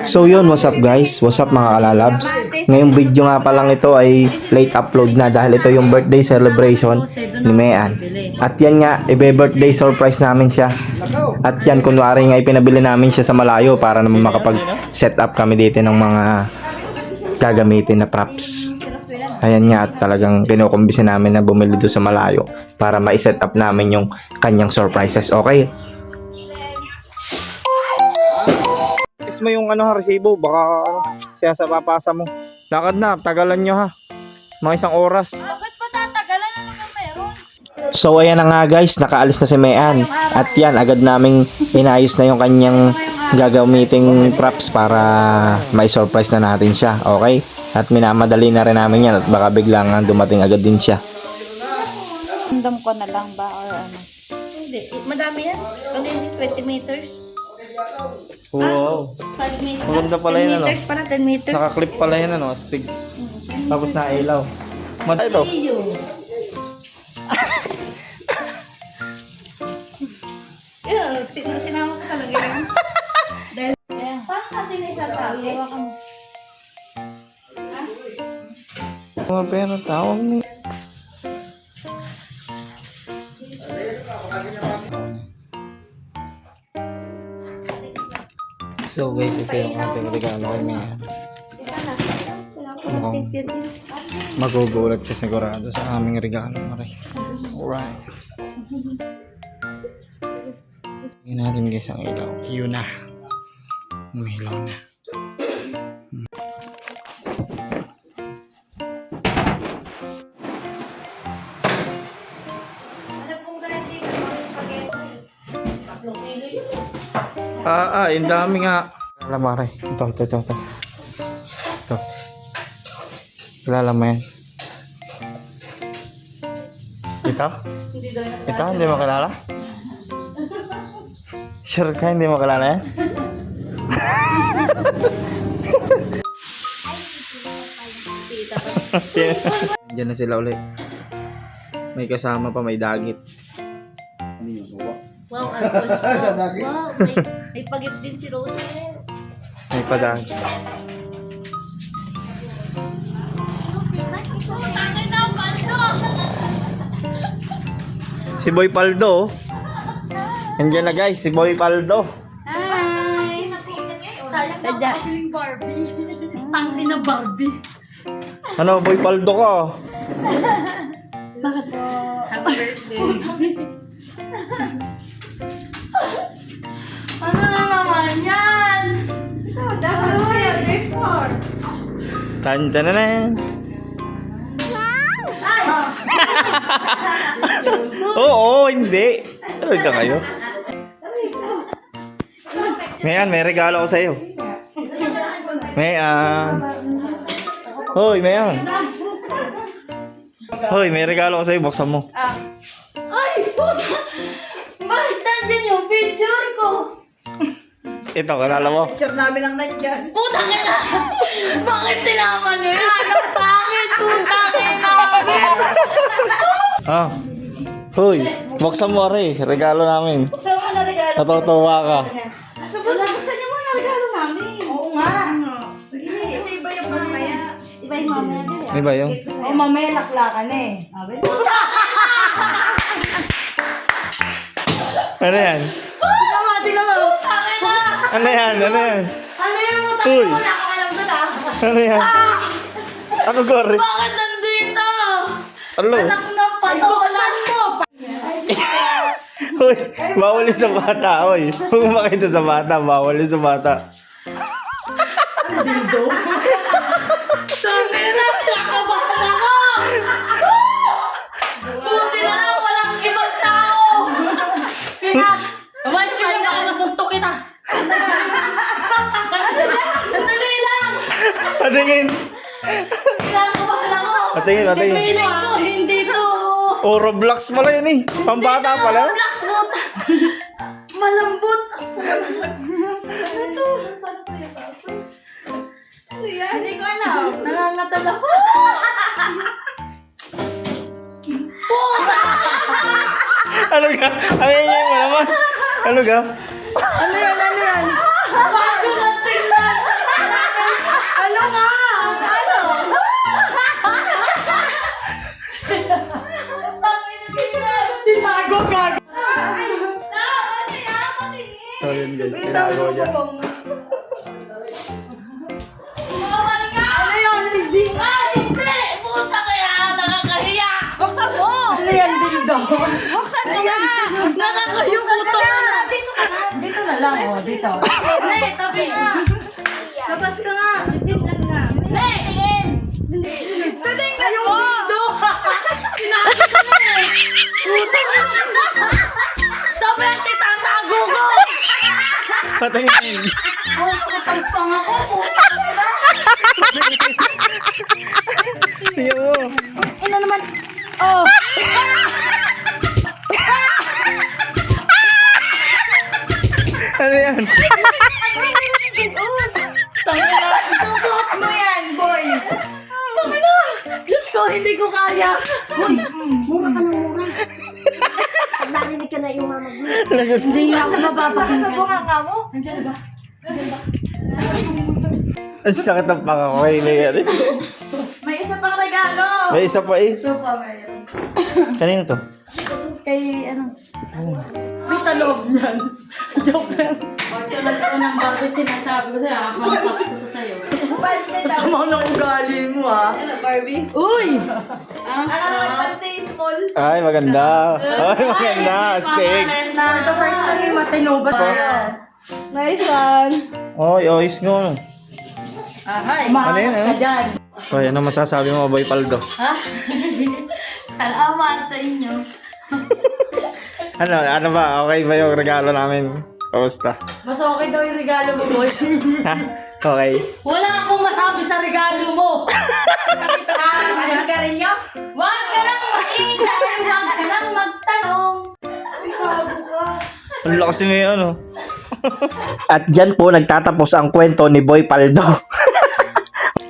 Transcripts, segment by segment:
So yun, what's up guys? What's up mga kalalabs? Ngayong video nga pa lang ito ay late upload na dahil ito yung birthday celebration ni Mean. At yan nga, ibe-birthday surprise namin siya. At yan, kunwari nga ipinabili namin siya sa malayo para naman makapag-set up kami dito ng mga gagamitin na props. Ayan nga, at talagang kinukumbisi namin na bumili doon sa malayo para ma-set up namin yung kanyang surprises. Okay? Mo yung resibo, baka siya sa papasa mo. Lakad na, tagalan nyo ha. Mga isang oras. Bakit pa tatagalan na naman meron? So ayan na nga guys, nakaalis na si Mean. At yan, agad naming inayos na yung kanyang gagamiting props para may surprise na natin siya. Okay? At minamadali na rin namin yan at baka biglang dumating agad din siya. Random ko na lang ba or ano? Hindi, madami yan. Kanina 20 meters. Wow. 5 meters. Maganda pala yun, 10 meters para 10 meters. Nakaklip pala yun, astig. Tapos na ilaw. Ito. Sinama ko talaga yun. Dahil, paano natin isa tali? Mga pera, tawag mo. So guys, ito yung ating regalo kay Mean. Magugulat siya sigurado sa aming regalo. Alright. Tingnan natin guys ang ilaw. Yun na. Umilaw na. Yung dami nga. Alamare. Ito. Ito. Kilala mo yan? Ito? Ito? Hindi mo kilala? Sure ka hindi mo kilala yan? Diyan na sila ulit. May kasama pa, may dagit. Wow, alcohol shop. Wow, may pagit din si Rosel. May padagit. Oh, tangin na, paldo! Si Boy Paldo. Nandiyan na guys, si Boy Paldo. Hi! Sayang na ako Barbie. Tangin na Barbie. Ano, Boy Paldo ka? Bakit po? Happy birthday. Ano na naman yan? Dapat mo yan, next floor. Tan-tan-tan. Oo, hindi. Talaga kayo. Mean, may regalo ko sa'yo. Mean. Hoy, Mean. Hoy, may regalo ko sa'yo. Buksan mo. Ay, puta! Bakit nandyan yung picture ko? Ito, kalala mo. Picture namin ang nandyan. Puta ka na! Bakit sinama nyo yan? Ang pangit! Puta ka namin! Ah. Hoy, buksan mo rin. Regalo namin. Buksan mo na regalo. Natutuwa ka. Buksan nyo muna regalo namin. Oo nga. Kasi iba yung mamaya. Iba yung mamaya din. Di ba yung? Oo, mamaya laklakan eh. Ano yan? Tingnan mo. Tangin na! Ano yan? Ano yan? Ano yung mo? Uy. Nakakalam ko na. Ano yan? Ano gori? Bakit nandito? Ano? Anak ng patolan mo! Uy, bawal yung sa bata. Uy, huwag makita sa bata. Bawal yung sa bata. Tangin na! Nakabahan ako! Buti na lang walang ibang tao! Kaya, umayos ka lang baka masuntok kita! Sandali lang! Patingin. Nakabahan ako! Patingin, patingin. Piling ko, hindi to! Oh, Roblox pala yun eh. Pambata pala. Relax mo! Malambot! Ito! Ano yan? Hindi ko alam. Nangangatad ako! Ano ka? Ang ingay mo naman. Ano ka? Ano yan? Ano yan? Bago lang tingnan! guys. Tinago niya. Ano yan? Hindi. Hindi! Puta kaya! Nakakahiya! Buksan mo! Ano yan, dildo? Buksan mo nga! Nakakahiya Buksan puto! ka na! Dito ka na! Dito na lang, oh. Dito. Hindi! Tabi nga! Labas ka nga! Tingnan nga! Hindi! Tingin! Titingnan mo! Sinabi ko na eh! Puta ka! Tabi ang titatago ko! Patingin. Oh, putang ako! Puta ka na! Tingnan mo. Ano naman? Oh! Ano yan? Tangina! Isusuot mo yan, boy! Tangina! Diyos ko, hindi ko kaya! Mura ka ng mura. Pag narinig ka na yung mamag mo. Hindi nga ako mapapakinggan. Mukha ka mo? Nandiyan na ba? Ang sakit ng pangako kay Mary. May isa pang regalo! May isa pa eh. Super Mario. Kanino to? Kay ano? May sa loob niyan. Joke lang. Tulad ko ng bago sinasabi ko sa'yo, nakakampas ko to sa'yo. Sama ng ugali mo ah. Ano, Barbie? Uy! Ah, Ano naman pantay small? Ay, maganda. Ay, maganda. Steak. Ito first time yung matinoba sa'yo. Nice one! Oy, ayos nga. Ahay! Umakas Ano ka yun, dyan. Oy, ano masasabi mo, Boy Paldo? Ha? Salamat sa inyo. Ano ba? Okay ba yung regalo namin? Kamusta? Mas okay daw yung regalo mo, boy. Ha? Okay. Wala akong masabi sa regalo mo! Sigarilyo? Huwag ka lang maingay! Huwag ka lang magtanong! Ang lakas mo ano. At dyan po nagtatapos ang kwento ni Boy Paldo.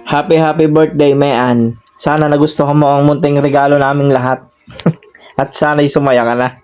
Happy birthday, Mayan. Sana nagustuhan mo ang munting regalo naming lahat. At sana'y sumaya ka na.